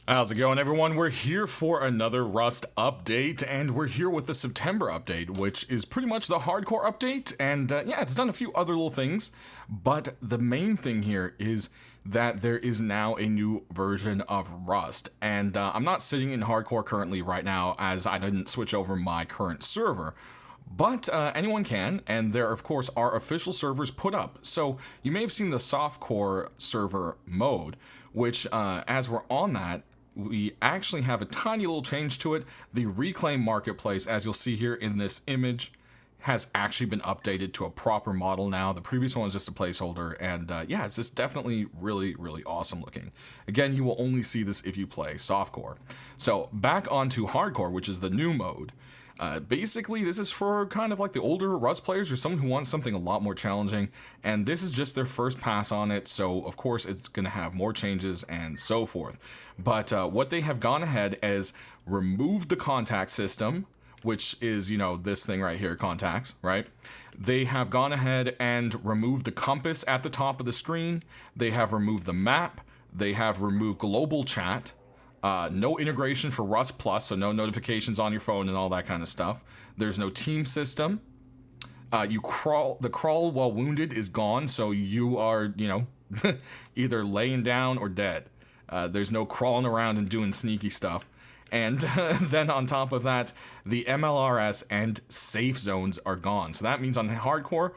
How's it going, everyone? We're here for another Rust update, and we're here with the September update, which is pretty much the hardcore update. And yeah, it's done a few other little things, but the main thing here is that there is now a new version of Rust. And I'm not sitting in hardcore currently right now, as I didn't switch over my current server. But anyone can, and there, of course, are official servers put up. So you may have seen the softcore server mode, which, as we're on that, we actually have a tiny little change to it. The Reclaim Marketplace, as you'll see here in this image, has actually been updated to a proper model now. The previous one was just a placeholder, and yeah, it's just definitely really, really awesome looking. Again, you will only see this if you play softcore. So back onto hardcore, which is the new mode. Basically, this is for kind of like the older Rust players or someone who wants something a lot more challenging, and this is just their first pass on it, so of course it's going to have more changes and so forth. But what they have gone ahead is removed the contact system, which is, you know, this thing right here, contacts, right? They have gone ahead and removed the compass at the top of the screen. They have removed the map. They have removed global chat. No integration for Rust Plus, so no notifications on your phone and all that kind of stuff. There's no team system. The crawl while wounded is gone, so you are, you know, either laying down or dead. There's no crawling around and doing sneaky stuff. And then on top of that, the MLRS and safe zones are gone. So that means on hardcore,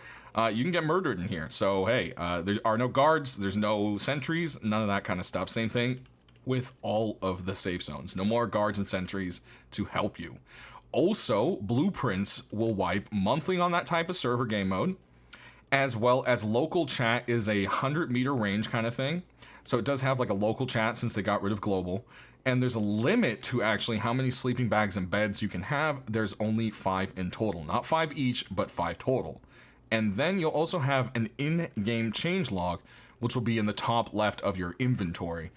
you can get murdered in here. So hey, there are no guards, there's no sentries, none of that kind of stuff. Same thing with all of the safe zones. No more guards and sentries to help you. Also, blueprints will wipe monthly on that type of server game mode, as well as local chat is a 100-meter range kind of thing. So it does have like a local chat since they got rid of global. And there's a limit to actually how many sleeping bags and beds you can have. There's only 5 in total. Not 5 each, but 5 total. And then you'll also have an in-game change log, which will be in the top left of your inventory.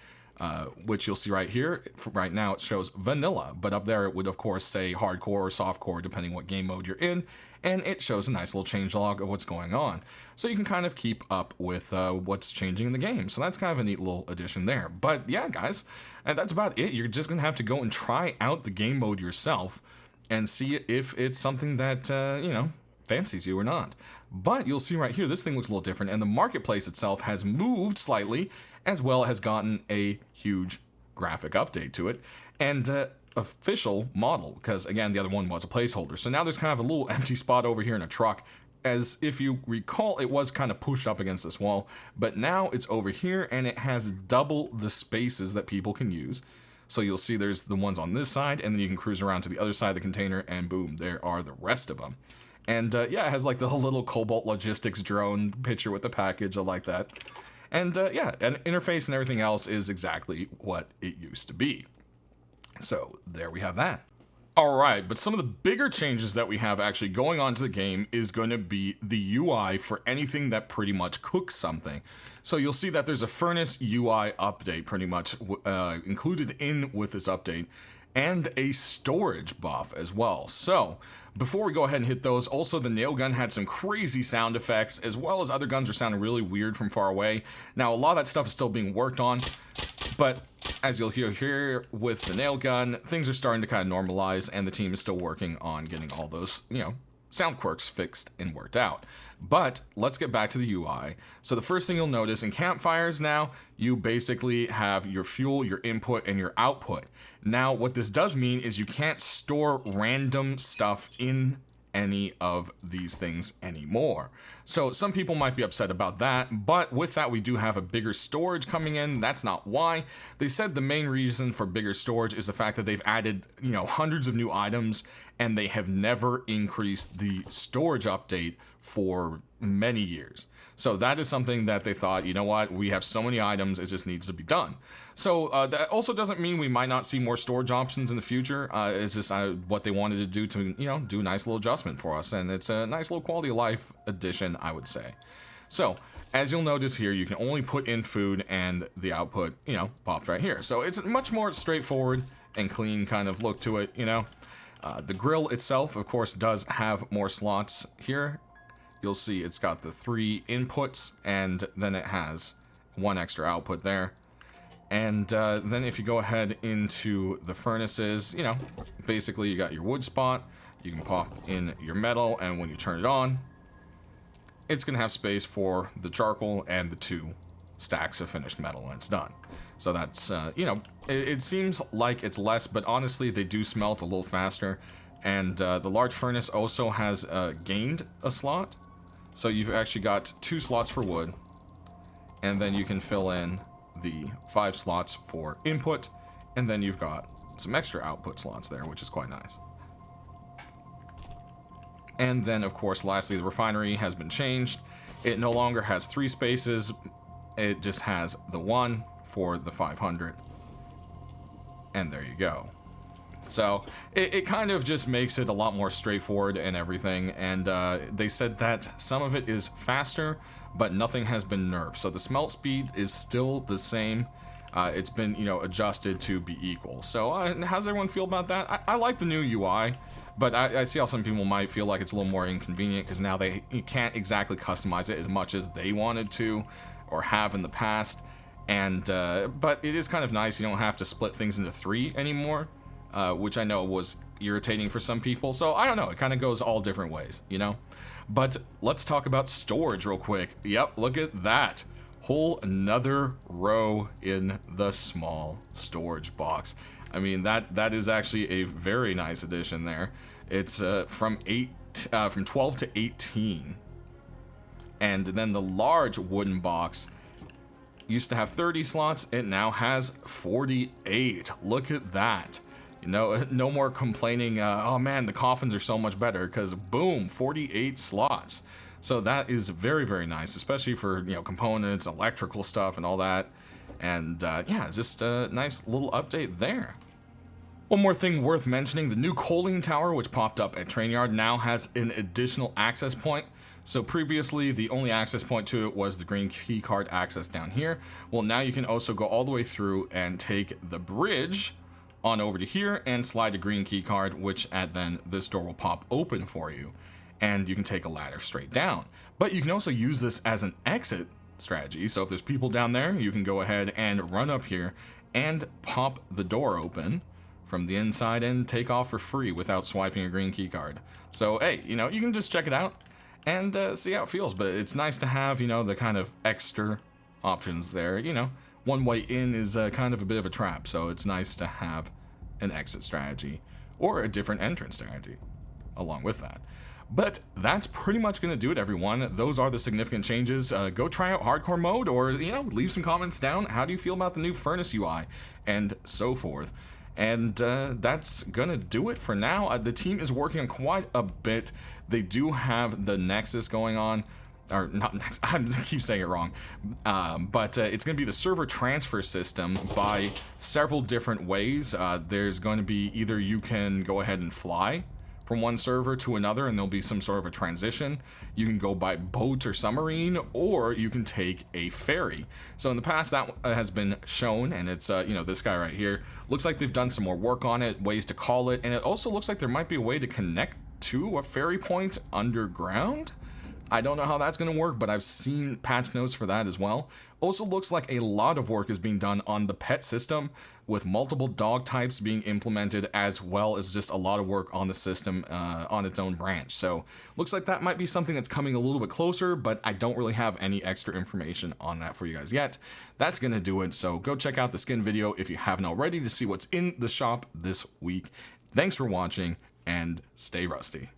Which you'll see right here. Right now it shows vanilla, but up there it would of course say hardcore or softcore depending what game mode you're in, and it shows a nice little changelog of what's going on. So you can kind of keep up with what's changing in the game. So that's kind of a neat little addition there. But yeah, guys, and that's about it. You're just gonna have to go and try out the game mode yourself and see if it's something that you know, fancies you or not. But you'll see right here, this thing looks a little different, and the marketplace itself has moved slightly, as well as gotten a huge graphic update to it, and official model, because again, the other one was a placeholder. So now there's kind of a little empty spot over here in a truck, as if you recall, it was kind of pushed up against this wall, but now it's over here, and it has double the spaces that people can use. So you'll see there's the ones on this side, and then you can cruise around to the other side of the container, and boom, there are the rest of them. And yeah, it has like the little Cobalt Logistics drone picture with the package. I like that. And yeah, an interface and everything else is exactly what it used to be. So there we have that. All right, but some of the bigger changes that we have actually going on to the game is going to be the UI for anything that pretty much cooks something. So you'll see that there's a furnace UI update pretty much included in with this update, and a storage buff as well. So before we go ahead and hit those, also the nail gun had some crazy sound effects, as well as other guns are sounding really weird from far away. Now a lot of that stuff is still being worked on, but as you'll hear here with the nail gun, things are starting to kind of normalize, and the team is still working on getting all those, you know, sound quirks fixed and worked out. But let's get back to the UI. So the first thing you'll notice in campfires now, you basically have your fuel, your input, and your output. Now what this does mean is you can't store random stuff in any of these things anymore. So some people might be upset about that, but with that we do have a bigger storage coming in. That's not why. They said the main reason for bigger storage is the fact that they've added, you know, hundreds of new items, and they have never increased the storage update for many years. So that is something that they thought, you know what, we have so many items, it just needs to be done. So that also doesn't mean we might not see more storage options in the future. It's just what they wanted to do to, you know, do a nice little adjustment for us, and it's a nice little quality of life addition, I would say. So as you'll notice here, you can only put in food, and the output, you know, pops right here. So it's much more straightforward and clean kind of look to it, you know. The grill itself, of course, does have more slots here. You'll see it's got the 3 inputs, and then it has 1 extra output there. And then if you go ahead into the furnaces, you know, basically you got your wood spot. You can pop in your metal, and when you turn it on, it's going to have space for the charcoal and the 2 stacks of finished metal when it's done. So that's, you know, it seems like it's less, but honestly, they do smelt a little faster. And the large furnace also has gained a slot. So you've actually got 2 slots for wood. And then you can fill in the 5 slots for input. And then you've got some extra output slots there, which is quite nice. And then, of course, lastly, the refinery has been changed. It no longer has 3 spaces. It just has the 1 for the 500. And there you go. So it kind of just makes it a lot more straightforward and everything. And they said that some of it is faster, but nothing has been nerfed. So the smelt speed is still the same. It's been, you know, adjusted to be equal. So how does everyone feel about that? I like the new UI, but I see how some people might feel like it's a little more inconvenient because now you can't exactly customize it as much as they wanted to or have in the past. And but it is kind of nice. You don't have to split things into 3 anymore, which I know was irritating for some people. So I don't know. It kind of goes all different ways, you know? But let's talk about storage real quick. Yep, look at that. Whole another row in the small storage box. I mean, that is actually a very nice addition there. It's from 12 to 18. And then the large wooden box used to have 30 slots. It now has 48. Look at that. You know, no more complaining, oh man, the coffins are so much better, because boom, 48 slots. So that is very, very nice, especially for, you know, components, electrical stuff and all that. And yeah, just a nice little update there. One more thing worth mentioning, the new coaling tower, which popped up at Train Yard, now has an additional access point. So previously, the only access point to it was the green keycard access down here. Well, now you can also go all the way through and take the bridge on over to here and slide a green keycard, which then this door will pop open for you. And you can take a ladder straight down. But you can also use this as an exit strategy. So if there's people down there, you can go ahead and run up here and pop the door open from the inside and take off for free without swiping a green keycard. So hey, you know, you can just check it out and see how it feels. But it's nice to have, you know, the kind of extra options there. You know, one way in is kind of a bit of a trap. So it's nice to have an exit strategy or a different entrance strategy along with that. But that's pretty much going to do it, everyone. Those are the significant changes. Go try out hardcore mode, or, you know, leave some comments down. How do you feel about the new furnace UI and so forth? And that's going to do it for now. The team is working on quite a bit. They do have the Nexus going on. Or not Nexus, I keep saying it wrong. But it's going to be the server transfer system by several different ways. There's going to be either you can go ahead and fly from one server to another, and there'll be some sort of a transition. You can go by boat or submarine, or you can take a ferry. So in the past, that has been shown, and it's, you know, this guy right here. Looks like they've done some more work on it, ways to call it, and it also looks like there might be a way to connect to a ferry point underground. I don't know how that's going to work, but I've seen patch notes for that as well. Also looks like a lot of work is being done on the pet system, with multiple dog types being implemented, as well as just a lot of work on the system on its own branch. So looks like that might be something that's coming a little bit closer, but I don't really have any extra information on that for you guys yet. That's going to do it. So go check out the skin video if you haven't already to see what's in the shop this week. Thanks for watching, and stay rusty.